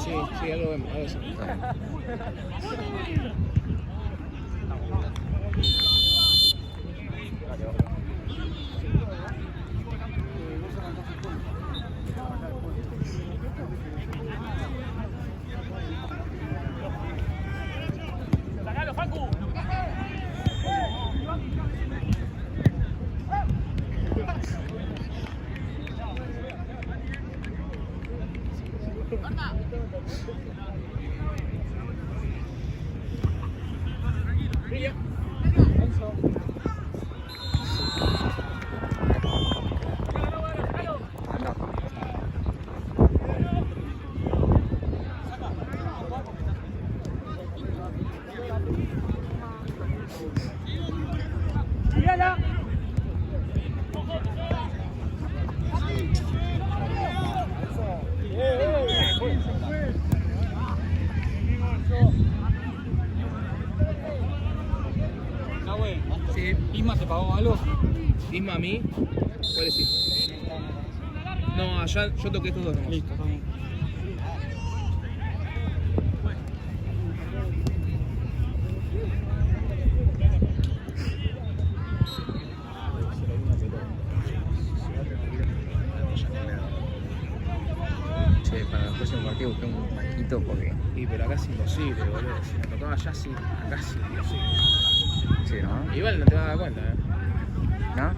Sí, sí, algo vemos, algo sí. Sí. ¿Isma te pagó algo? ¿Isma a mí? ¿Cuál es Isma? No, allá yo toqué estos dos nomás. Listo, está bien. Che, para el próximo partido busqué un banquito porque... Sí, pero acá es imposible, boludo. Si me tocaba allá, sí. Acá sí, imposible. Sí, ¿no? Igual no te vas a dar cuenta, ¿eh? ¿No? No.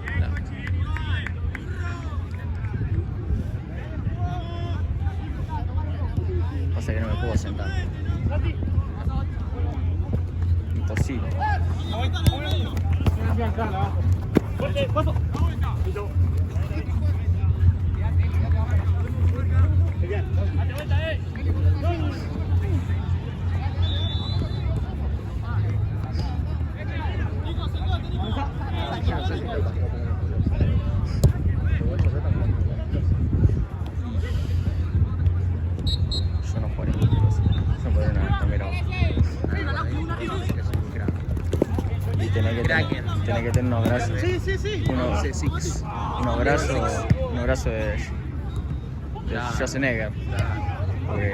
Pasa que no me puedo sentar. Imposible. Yo no jugaré. Yo no podré nada, pero... Y tenés que tener unos brazos. Sí. Unos brazos de Schwarzenegger. Porque...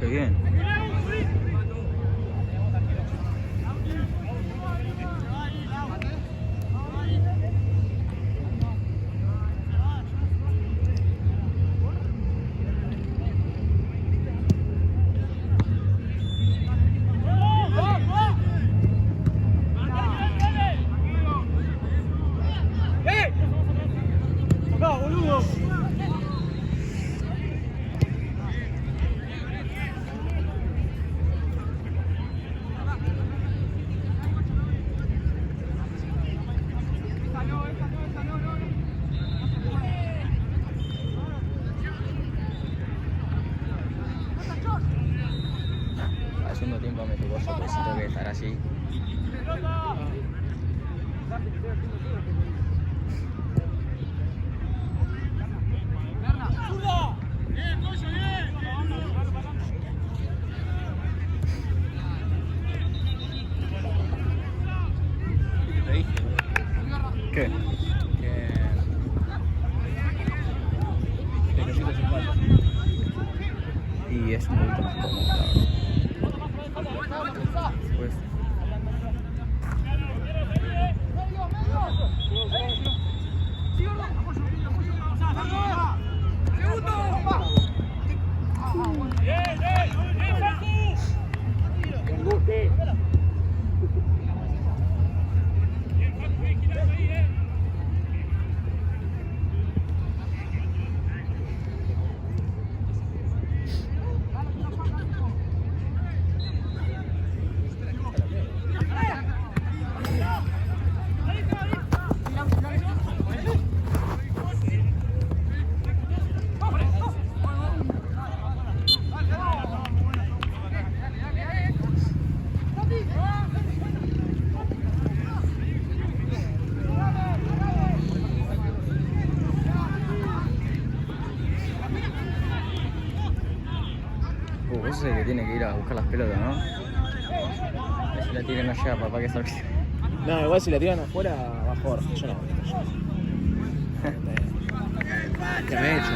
Qué bien. Al segundo tiempo me tocó yo, pues tengo que estar así. Te dije, ¿Qué? que necesito sin falta. Y es un poquito más cómodo, la verdad. Pues... es el que tiene que ir a buscar las pelotas, ¿no? Si la tiran allá, papá, que salga. No, igual si la tiran afuera, va Jorge. Yo no. Que me he hecho.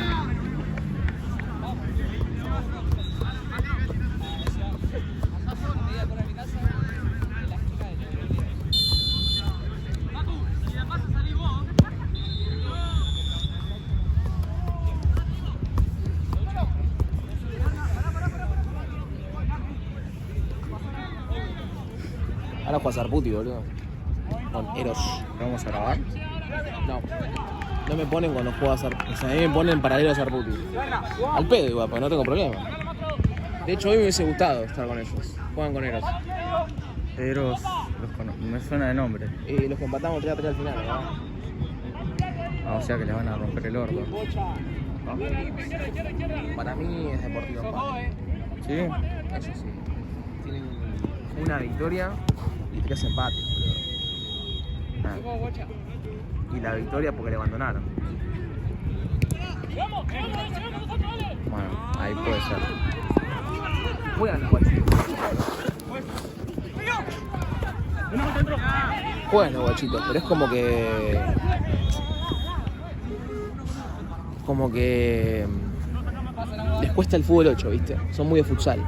Ahora juega Sarputi, boludo. Con Eros. ¿Vamos a grabar? No. No me ponen cuando juega Sarputi. O sea, a mí me ponen paralelo a Sarputi. Al pedo igual, porque no tengo problema. De hecho, hoy me hubiese gustado estar con ellos. Juegan con Eros. Eros, me suena de nombre. Y los que empatamos 3-3 al final, ¿verdad? Ah, o sea que les van a romper el orto. ¿No? Para mí es Deportivo Empate. ¿Sí? Eso sí. Tienen una victoria y 3 empates, boludo. Y la victoria porque le abandonaron. Bueno, ahí puede ser. Juegan los guachitos. Juegan los guachitos, pero es como que... les cuesta el fútbol 8, ¿viste? Son muy de futsal.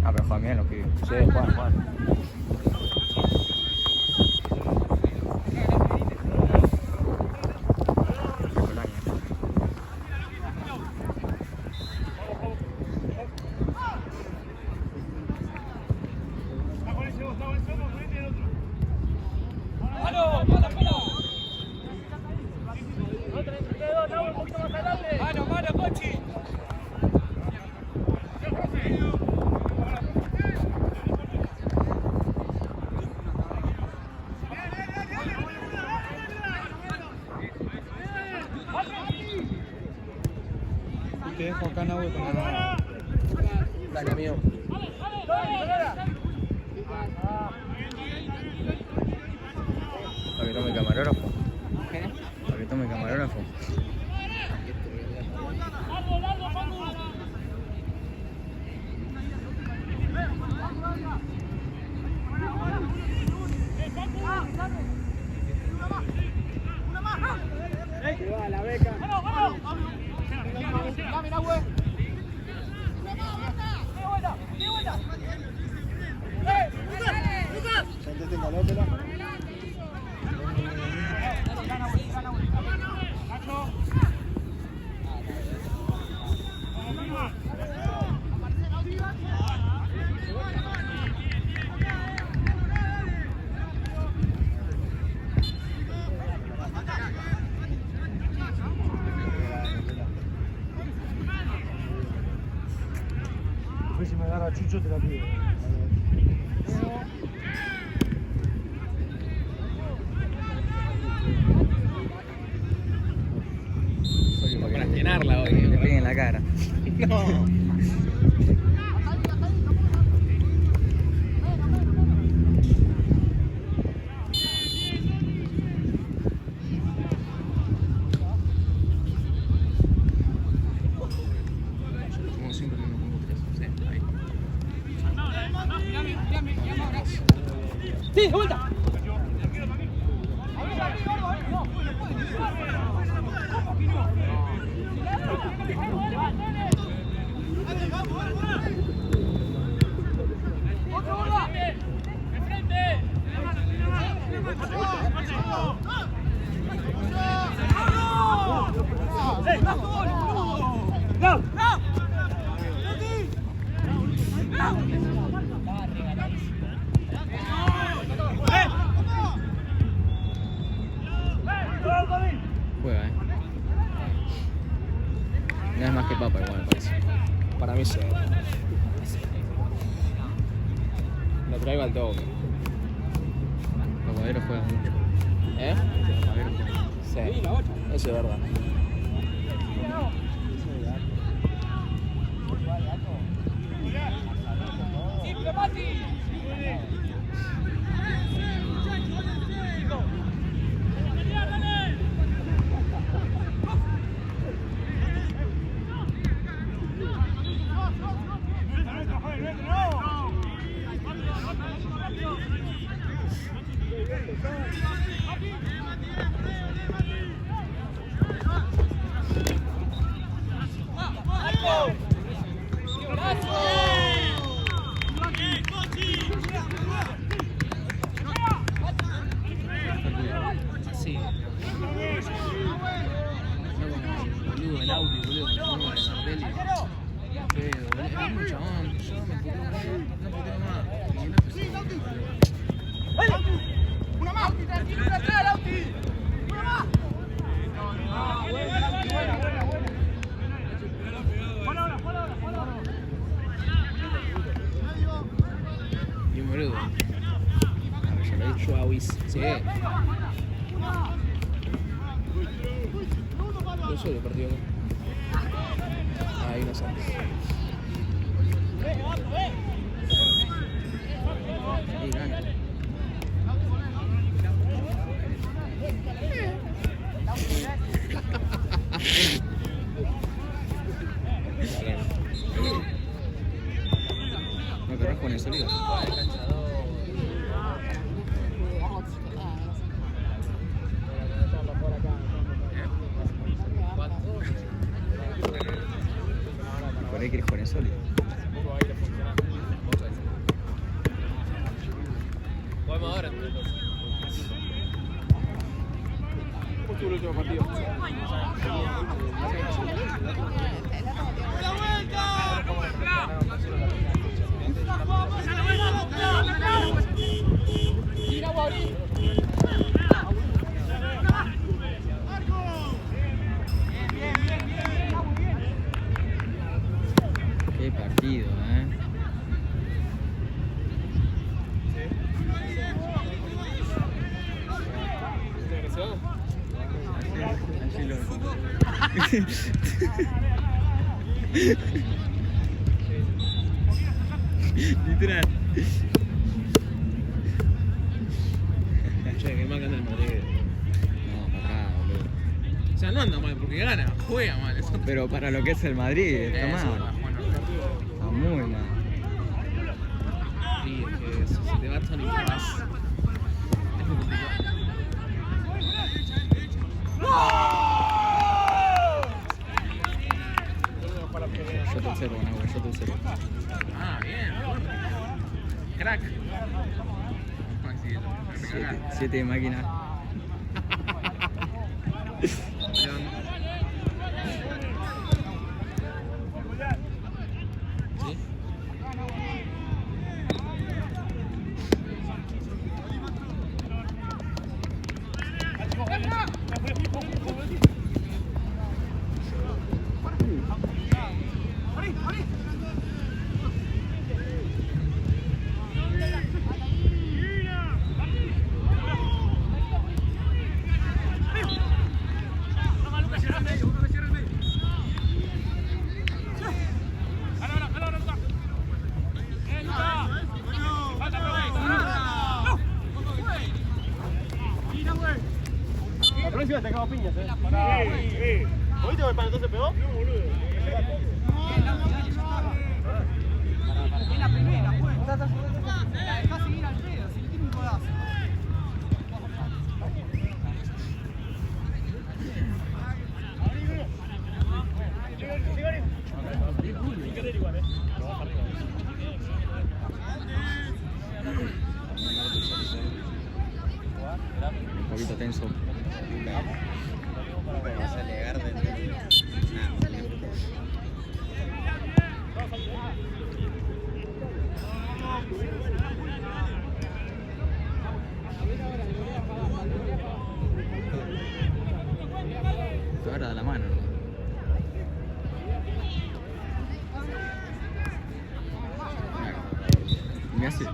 Ah, pero juegan bien los pibes. Sí, juegan. Te dejo acá, Nahue, con la mano. Dale, amigo. Para que tome camarógrafo. Para que tome camarógrafo. La beca. Si me agarra Chucho te la pido. Para llenarla hoy. Le peguen en la cara. No. ¡Sí, de vuelta! Juega, No es más que papa igual, me parece. Para mí sí. Lo traigo al toque. Los guaderos juegan mucho. ¿Eh? Los guaderos juegan. Sí. Eso es verdad. Bien boludo. Ya lo he dicho a Wiz. Sí. Yo soy el partido acá. Ahí no sé. Sí, gana. ¿No querrás con eso, Liga? ¿Por ahí querés con eso, Liga? Podemos ahora entonces. ¿Cómo estuvo el último partido? Qué partido, ¿eh? Así lo... Literal. Che, que mal que anda el Madrid. No, acá, boludo. O sea, no anda mal porque gana, juega mal. Eso Pero para lo que es el Madrid, está Eso, mal. bueno, Está muy mal. y es que si se te va Tony Kroos, es muy complicado. Yo te observo, Nahuel, yo te observo. Ah, bien. Crack. Maxi, me cagás. 7 de máquina. León. ¿Sí? La próxima te acabo piñas, ¿Oíste que el panetón se pegó? No, boludo. Es la primera, pues. La dejás seguir al pedo, si le tiene un codazo. Un poquito tenso. Te agarra de la mano, ¿no? Me hace...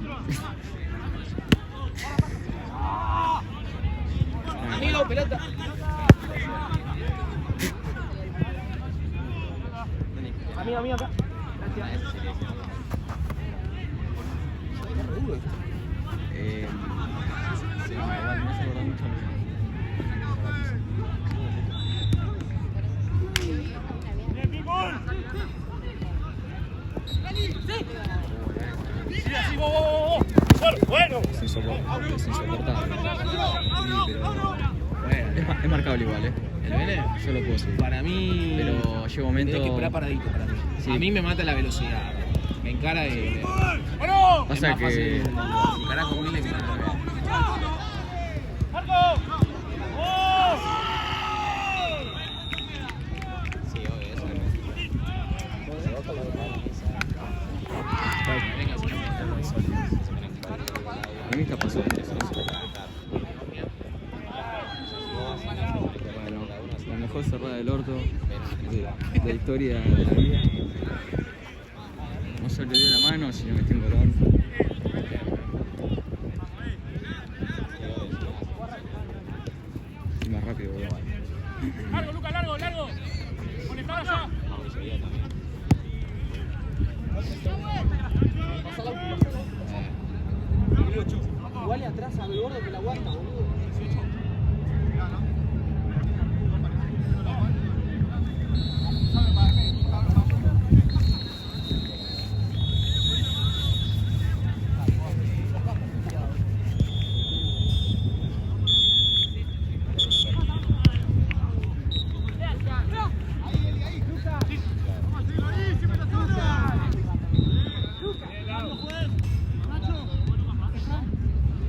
Amigo, pelota. Amigo, acá. Sí, igual me hace acordar mucho a mí. Bueno. Es insoportable. Es insoportable. Sí, pero... Bueno, Es marcable igual, ¿eh? ¿el Bene? Yo lo puedo seguir. Para mí. Pero llega un momento... Tenés que esperar paradito para mí. Sí. A mí me mata la velocidad. Me encara y. ¡Bueno! Pasa es más que... fácil encarar con Mille que con el Bene. ¡Marco! ¡Oh! Sí, obvio, eso es. Venga, si no me A mí está pasando eso. mejor cerrada del orto de la historia de la vida. No solo le dio la mano, sino metió un golón. Y más rápido, boludo. Largo, Lucas, largo, largo. Conectado ya. Igual atrás a Belbordo que la aguanta, boludo.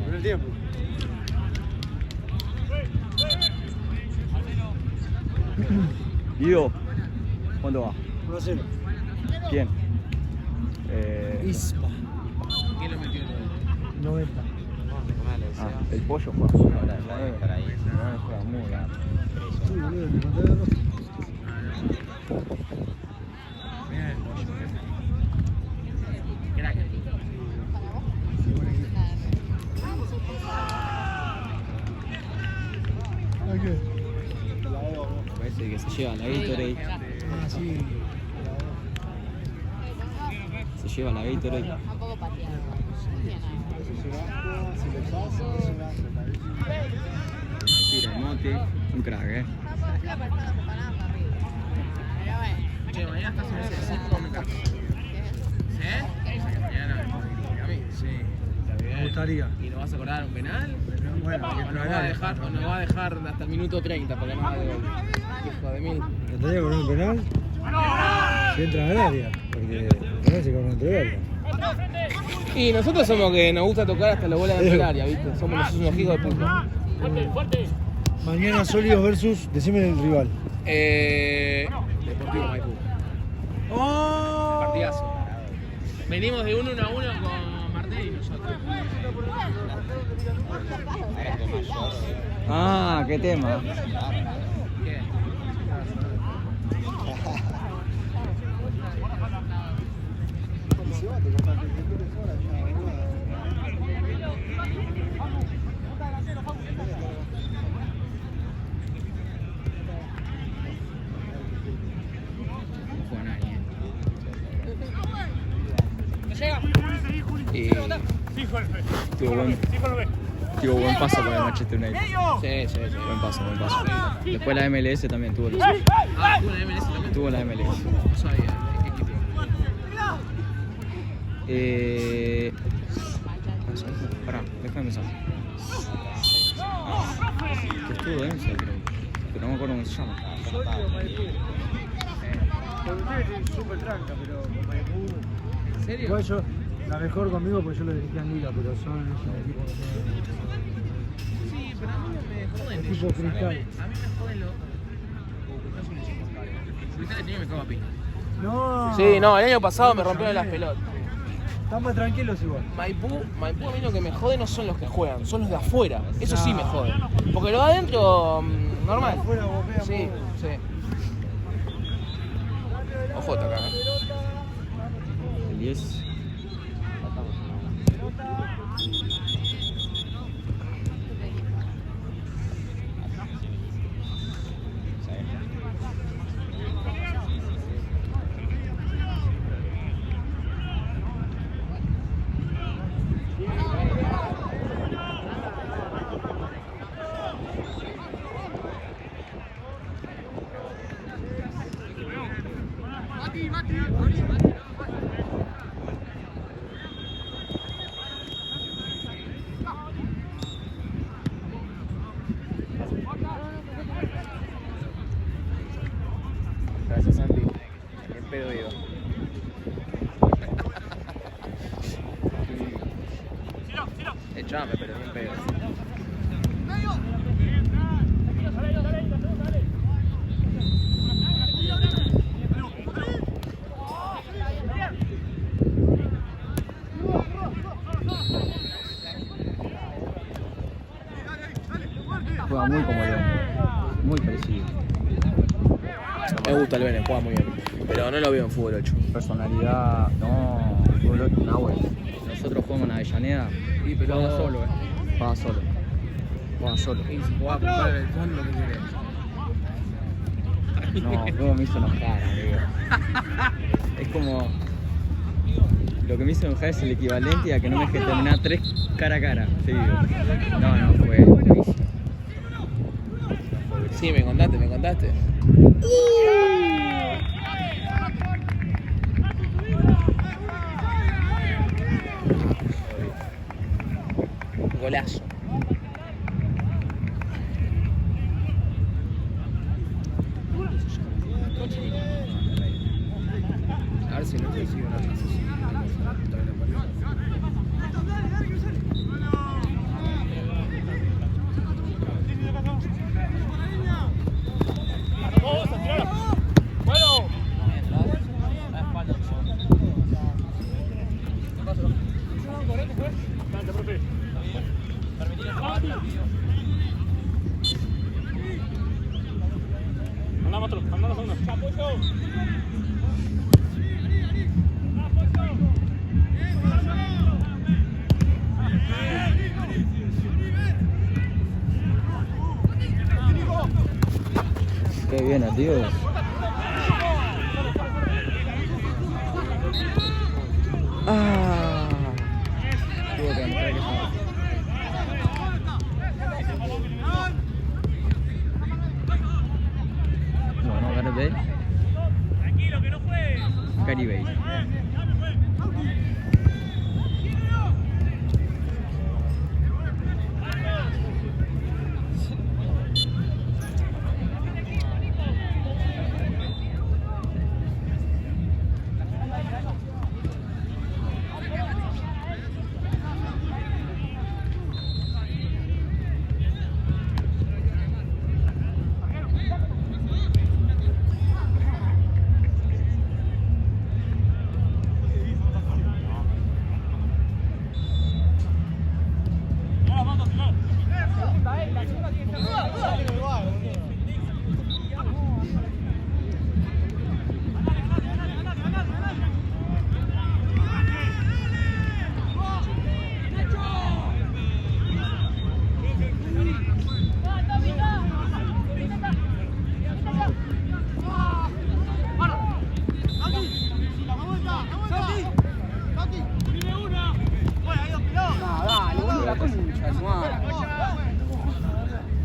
Primer tiempo. Guido, ¿cuánto va? 1-0. ¿Quién? Ispa. ¿Quién lo metió? 90. Ah, el pollo juega para ahí. No juega muy bien. Sí, boludo, te conté de dos. Mira el pollo. Crack. ¿A qué? Parece que se lleva la Gatorade. Ah, sí. Se lleva la Gatorade. Tampoco pateado. Si le pasa, se va. Tira el mote. Un crack, La persona preparada para arriba. Pero bueno. Che, mañana estás en ese sitio con mi casa. ¿Eh? Mañana. ¿A mí? Sí. Está bien. Me gustaría. ¿Y nos vas a acordar un penal? Bueno, hay que ¿O nos va a dejar, o nos va a dejar hasta el minuto 30 porque no va de gol? Hijo de mil. ¿Me gustaría con un penal? Si entra al área. Porque el penal se come entre verga. Y nosotros somos que nos gusta tocar hasta las bolas del área, ¿viste? Somos nosotros unos hijos de puta. Fuerte, fuerte. Mañana Sólidos versus. Decime el rival. Deportivo Maipú. Partidazo. Venimos de 1-1 con Martel y nosotros. Ah, qué tema. ¿Qué? No juega nadie, Sí, Jorge. Tuvo buen paso con el Manchester United. Sí. Buen paso. Después la MLS también tuvo lo suyo. Ah, ¿tuvo la MLS también? Tuvo la MLS. No sabía. ¿Qué equipo? Pará, déjame pensar. Que estuvo denso, creo. Pero no me acuerdo cómo se llama. Sólido Maipú. Con ustedes es súper tranca, pero con Maipú. ¿En serio? Igual yo, la mejor conmigo porque yo lo dirigí en Liga, pero son un equipo. Sí, pero a mí no me joden Equipo ellos. Cristal. A mí me joden los... Cristal es un equipo. Cristal tenía me cago a piña. No. Sí, no, el año pasado me rompieron las pelotas. Estamos tranquilos igual. Maipú a mí lo que me jode no son los que juegan, son los de afuera. Eso sí me jode. Porque los de adentro, normal. Afuera bombea Sí, mucho. sí. Ojota acá, El 10. Gracias, Santi. Qué pedo iba. Echame, pero bien pedo. Juega muy como León. Muy parecido. Me gusta el Vene, juega muy bien. Pero no lo veo en fútbol 8. Personalidad, no, fútbol, no, güey. Nosotros jugamos en Avellaneda. Sí, pero Jugamos solo, Juega solo. Juega solo. Y si juega por fuera del fondo, ¿qué querés? No, luego me hizo enojar, amigo. Es como. Lo que me hizo enojar es el equivalente a que no me deje terminar 3 cara a cara. Seguido. No, fue buenísimo. Sí, me contaste. Golazo. A ver si no te sigo una transición. Vamos a tirar. Bueno. Dale, profe. Andamos otro, andamos uno. Qué bien, tío. Ah. Tuvo que demostrar que estaba. No, Gareth Bale. Tranquilo, que no fue. Gary Bale.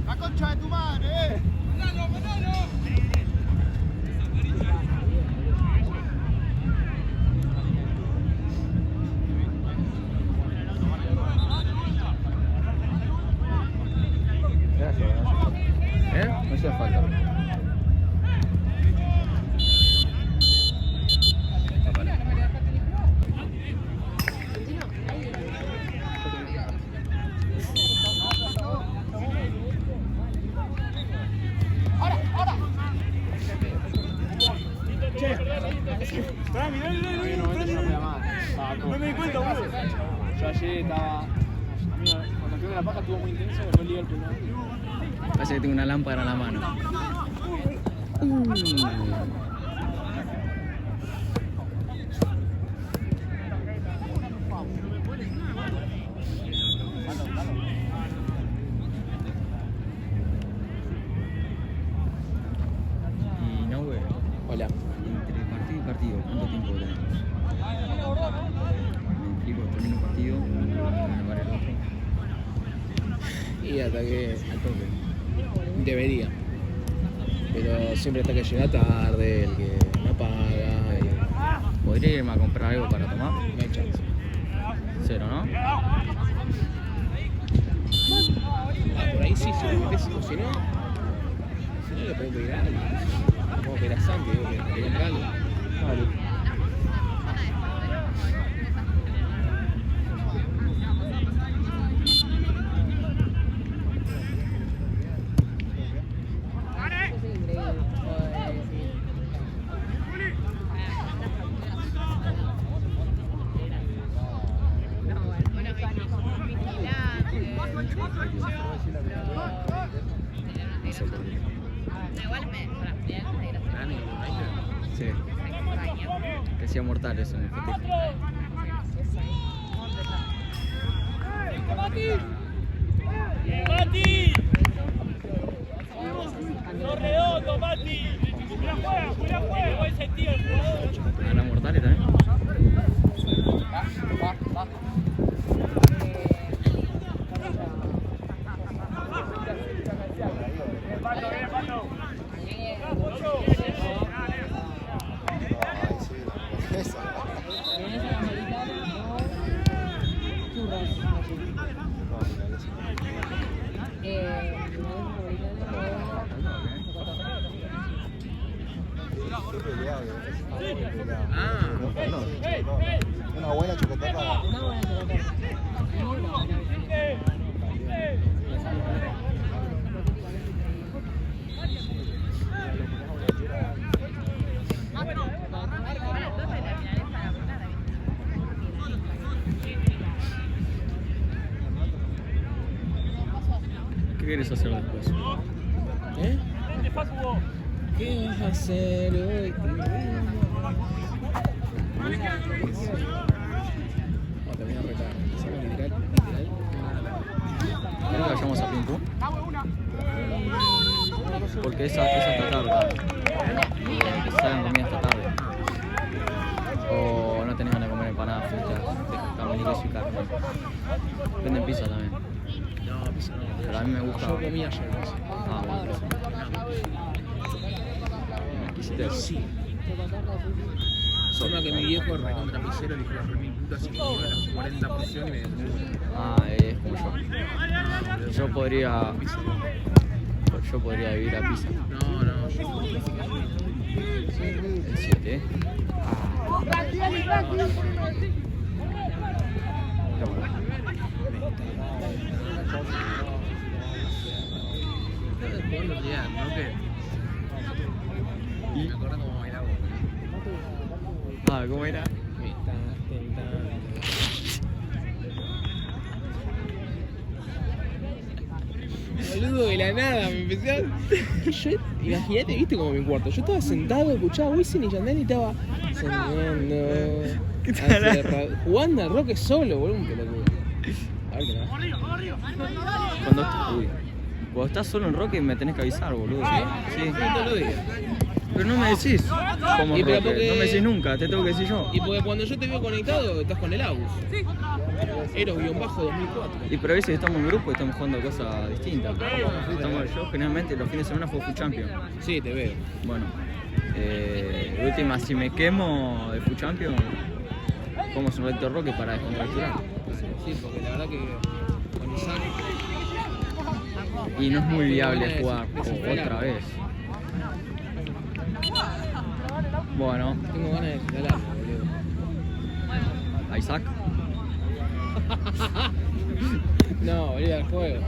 La concha de tu madre, Gracias. No hacía falta. no me di cuenta, boludo. Yo ayer estaba. Cuando quedó la paja estuvo muy intenso, después el Liverpool no. Parece que tengo una lámpara en la mano. Y no, güey. Hola. Entre partido y partido, ¿cuánto tiempo tenemos? Me explico, termino un partido, renovar el otro. Y hasta que Al toque. debería. Pero siempre hasta que llega tarde, el que no paga. Y ¿Podría irme a comprar algo para tomar? no hay chance. Cero, ¿no? Por ahí sí, si lo metes, o si no le podés pedir a alguien. Como pedir a Santi, digo, que le compre algo. Vale. Igual me. Sony United. Sí. Que hacía mortales en el festejo. ¡Mati! ¡No redondo, Mati! ¡Juega, juega! ¡Buen sentido el jugador! ¿Ganan mortales también? Una buena chocolate. ¿Qué quieres hacer después? ¿Eh? ¿Qué vas a hacer hoy? No, termina retar. ¿Hacemos literal? ¿Querés que vayamos a ping pong? Porque esa esta tarde. Salgan comida esta tarde. O no tenés ganas de comer empanadas fritas de jamón y queso y carne. Venden pizza también. No, pizza no. Pero a mí me gusta. Yo comí ayer, no sé. Ah, bueno, pizza. ¿Quisiste? Sí. Solo que mi viejo recontra pisero le dijo las 3.000 putas y me dio las 40 porciones y me dio Ah, es como yo. Yo podría vivir a pizza. No, no, yo El 7, ¿eh? jugando ya, ¿no? Que me acuerdo cómo bailaba. Ah, ¿cómo era? Me estás tentando. Boludo, de la nada, me empecé a... Yo, imagínate, viste como mi cuarto. Yo estaba sentado, escuchaba Wisin y Yandel y estaba soñando. Jugando al rock solo, boludo, un pelotudo. A ver qué nada. Cuando estás solo en Roque me tenés que avisar, boludo. ¿Sí? Todos los días. Pero no me decís. Como Y pero Roque, porque- no me decís nunca, te tengo que decir yo. Y porque cuando yo te veo conectado, estás con el Agus. Sí. Eros-2004. Y pero a veces estamos en grupo y estamos jugando cosas distintas. Yo generalmente los fines de semana juego Food Champion. Sí, te veo. Bueno, de última, si me quemo de Food Champion, como un recto Roque para descontracturar. Sí, porque la verdad que con Isaac... Y no es muy viable Tengo jugar ganas de desesperar. otra vez. Bueno, Tengo ganas de escalar, boludo. a Isaac. No, boludo, al juego.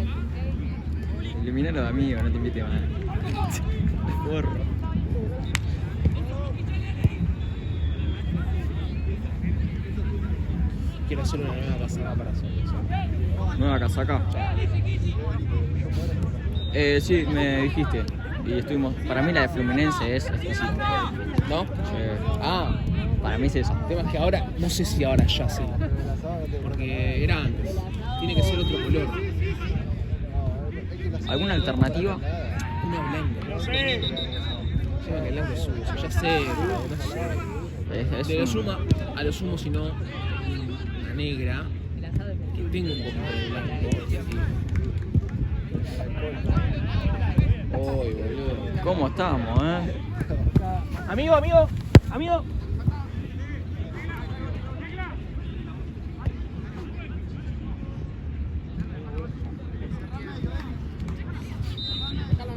Eliminalo de amigo, no te invite más. Porro. Quiero hacer una nueva casaca para hacer eso. Nueva casaca. Sí, me dijiste. Y estuvimos. Para mí la de Fluminense es exquisita. ¿No? Sí. Ah, Para mí es esa. el tema es que ahora, no sé si ahora ya sí. Porque era antes. Tiene que ser otro color. ¿Alguna alternativa? Una blanca, no sé. Lleva que el blanco es sucio, ya sé, boludo, no sé. Es De lo un- sumo, a lo sumo, si no, una negra que tenga un poquito de blanco. Y así. Uy, boludo. ¿Cómo estamos, Amigo, amigo, amigo.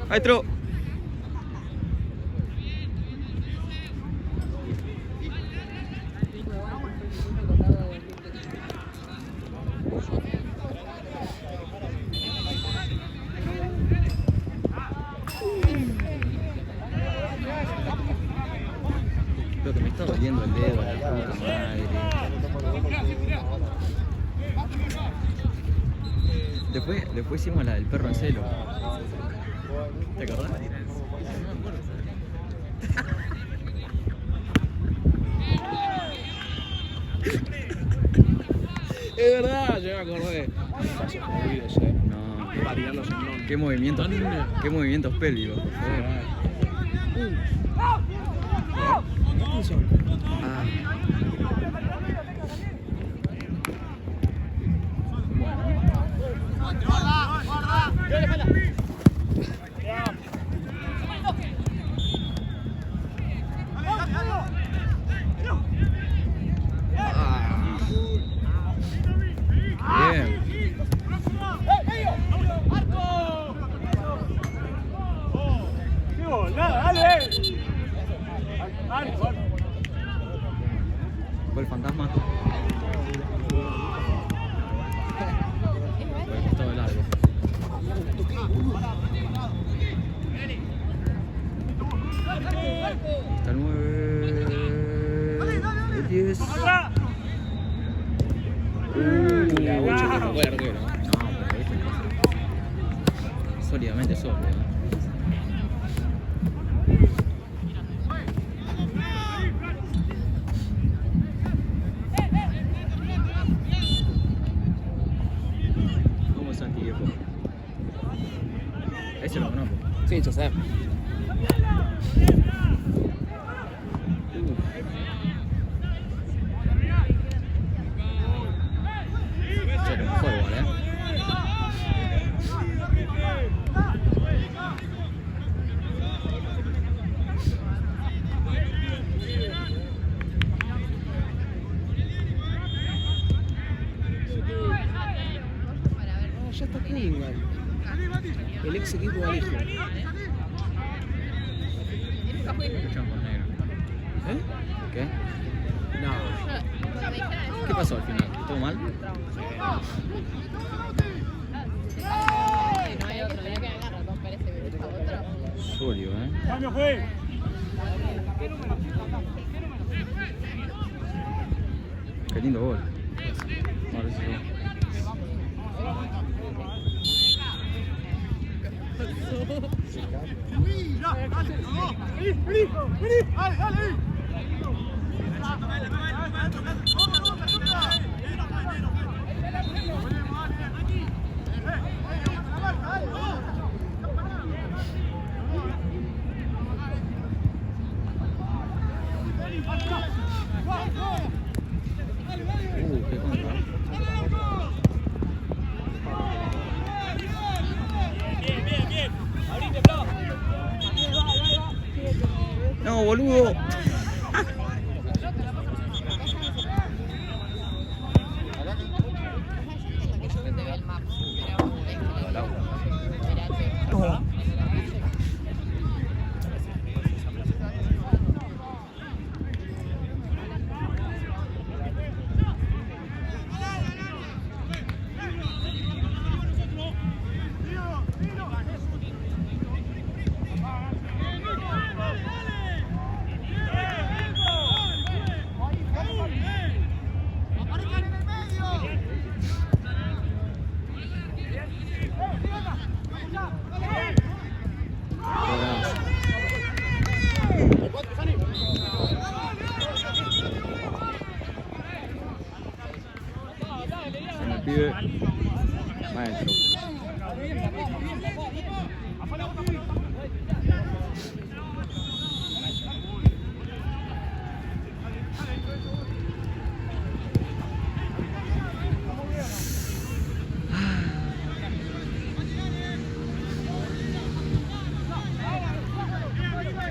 Maestro. Creo que me está doliendo el dedo, la puta madre. Después hicimos la del perro en celo. ¿Te acordás? me acordé. Pasos movidos, No. Para tirarlos en non. Qué movimientos pélvicos, por favor. ¿Quiénes son? Ah. Bien. Fue el fantasma. Fue el costado largo. Está el 9. El 10. La 8 que no puede arquero. No, pero este sólidamente sólido. ¿Cómo es Santi viejo? Ese lo conozco. Sí, ya sé. Se lo mejor igual, Ah, ya está Cunningham. El ex equipo de Alejo. Escuchamos con negro. ¿Eh? ¿Qué? No. ¿Qué pasó al final? ¿Todo mal? No hay otro, ya que venga Ratón Pérez, se me gusta otro. Sólido, Cambio, fue. Qué lindo gol. Ahora sí gol. Qué contra. No, boludo. En el pibe maestro.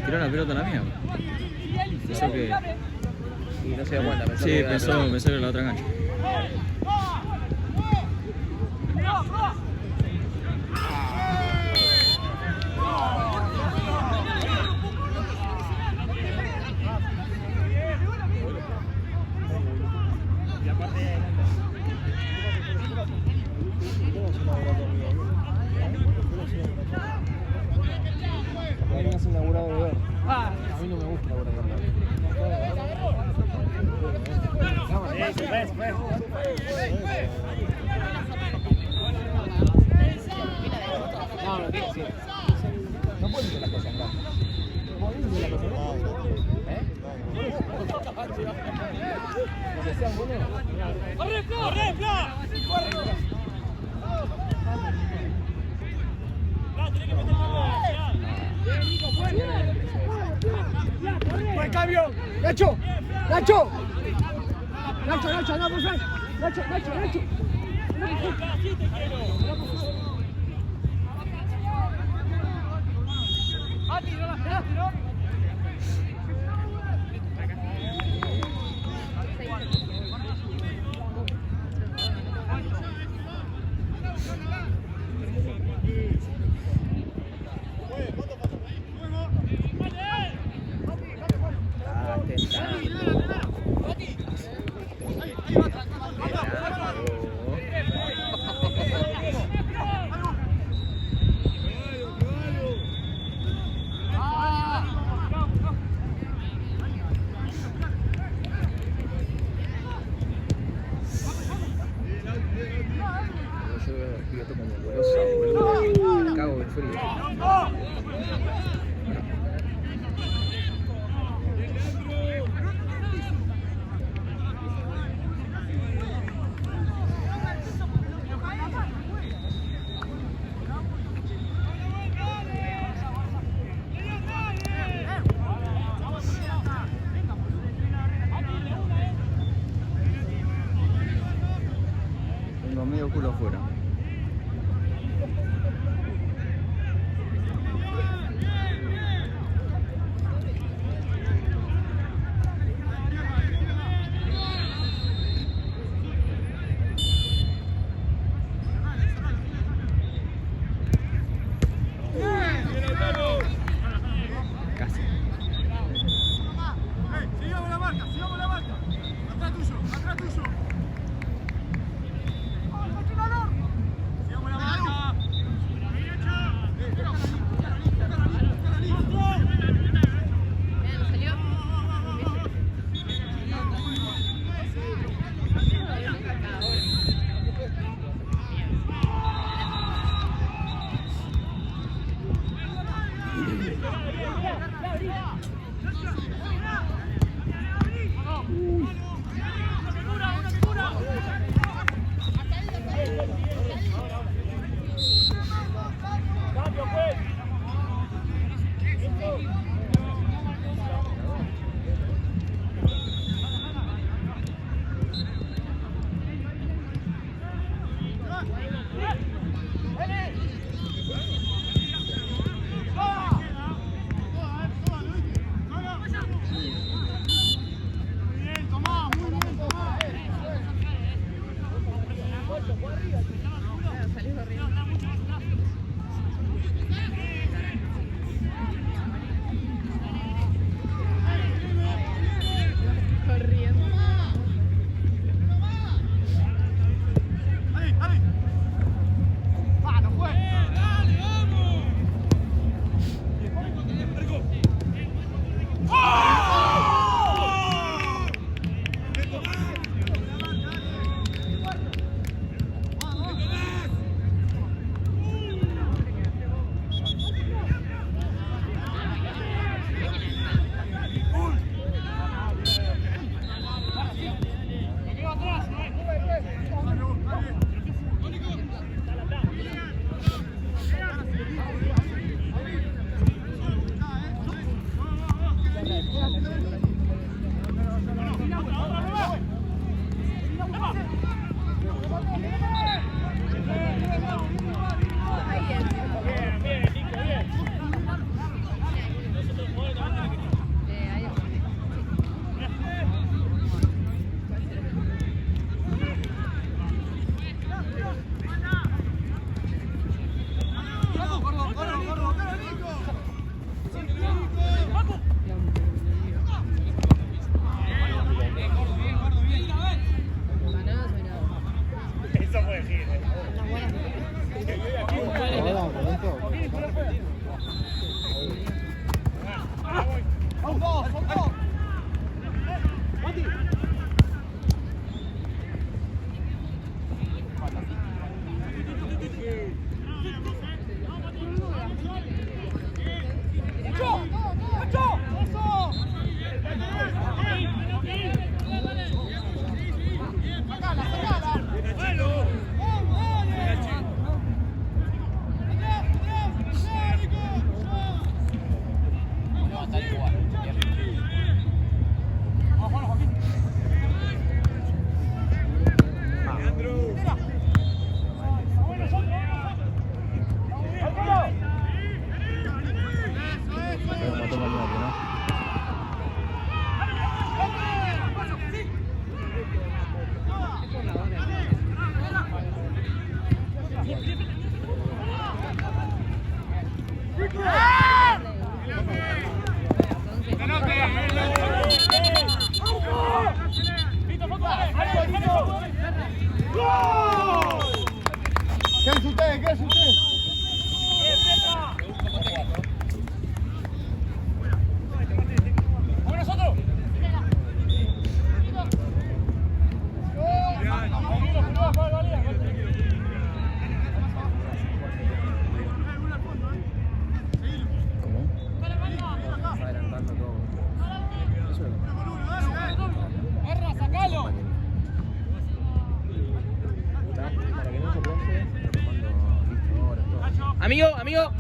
Tiró la pelota a la mía. Pensó que. Y no se da cuenta. Sí, pensó en la otra cancha. A mí me hacen laburar de ver. A mí no me gusta laburar de ver. No, no tiene, sí. No puedes decir las cosas acá. No puedes decir las cosas acá. ¿Eh? Lo que sean buenos. ¡Corre, Fla! cambio. Nacho, Nacho. Nacho, Nacho, anda por frente. Nacho, Nacho, Nacho. Tengo medio culo afuera. Casi. Sigamos la marca, sigamos la marca. Atrás tuyo, atrás tuyo. Sigamos la marca. ¿Salió? Muy bien, Tomás. Quédense ustedes, quédense ustedes. Amigo, amigo.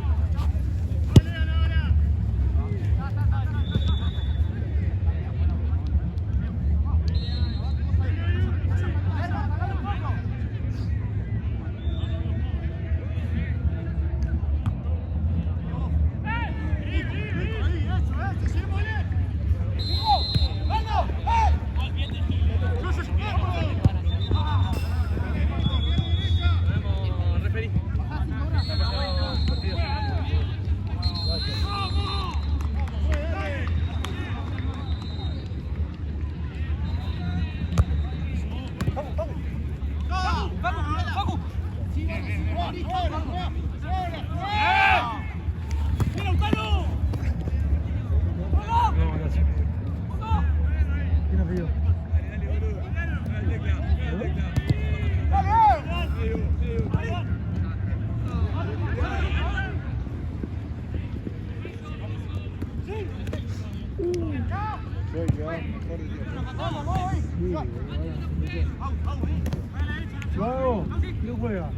Bravo, no juega.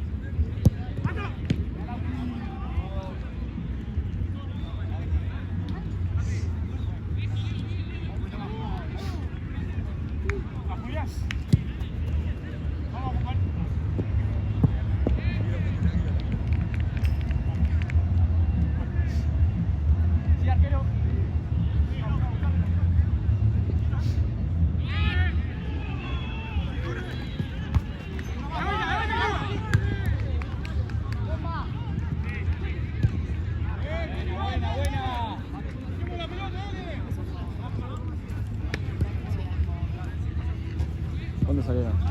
¿Dónde salieron?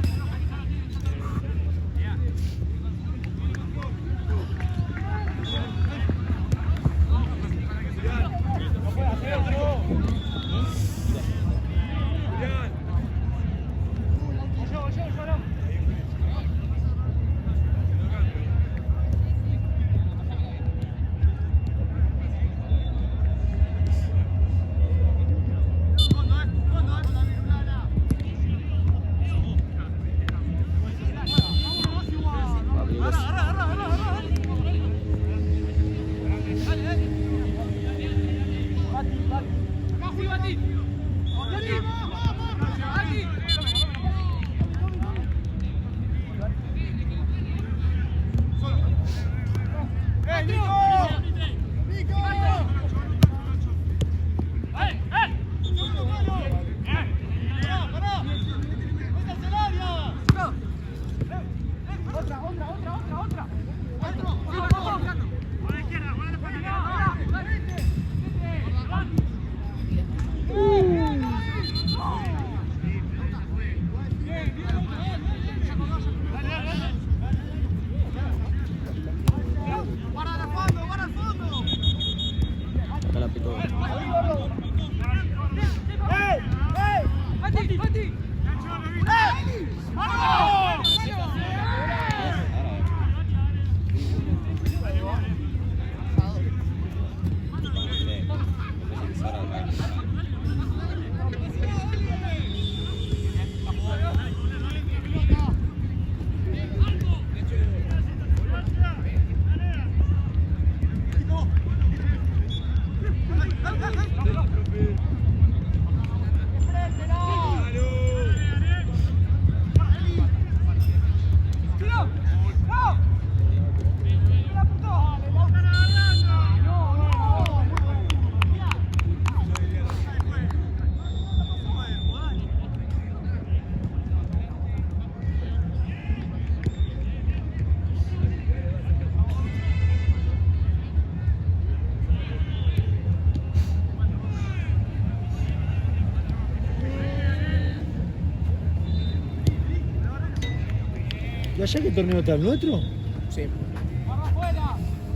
allá qué torneo está? ¿El nuestro? Sí.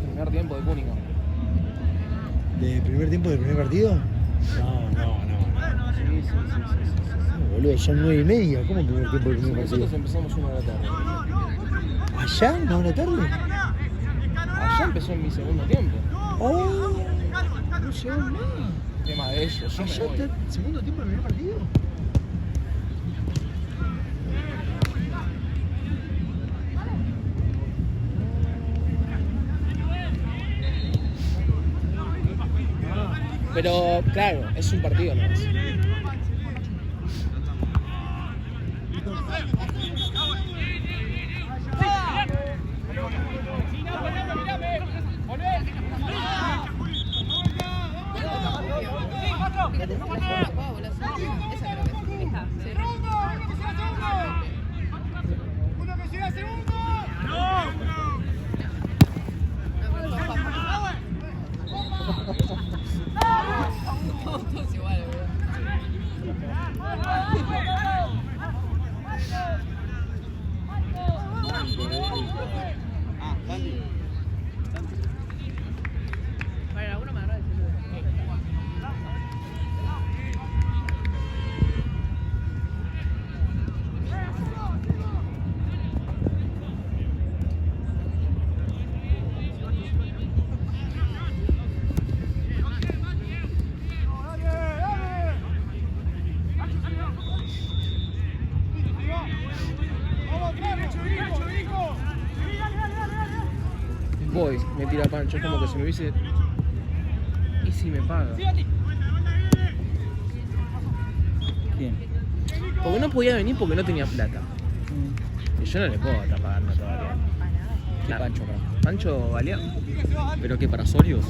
Primer tiempo de Cúnico. ¿De primer tiempo del primer partido? No. Sí. No, boludo, son 9:30. ¿Cómo primer tiempo del primer partido? Nosotros empezamos 1 de la tarde. ¿Allá? ¿No a la tarde? Allá empezó en mi segundo tiempo. ¡Oh! No llegó nada. Tema de ellos. Yo me ¿Allá voy. está el segundo tiempo del primer partido? Pero claro, es un partido nomás. ¡Uno que llega segundo! Todos iguales, boludo. Bueno, alguno me agarró el celular. Voy, me tira Pancho, es como que si me hubiese... ¿Y si me paga? ¿Quién? Porque no podía venir porque no tenía plata. Y yo no le puedo estar pagando todavía. ¿Qué Pancho acá? Pancho valía. ¿Pero qué, para Sorios?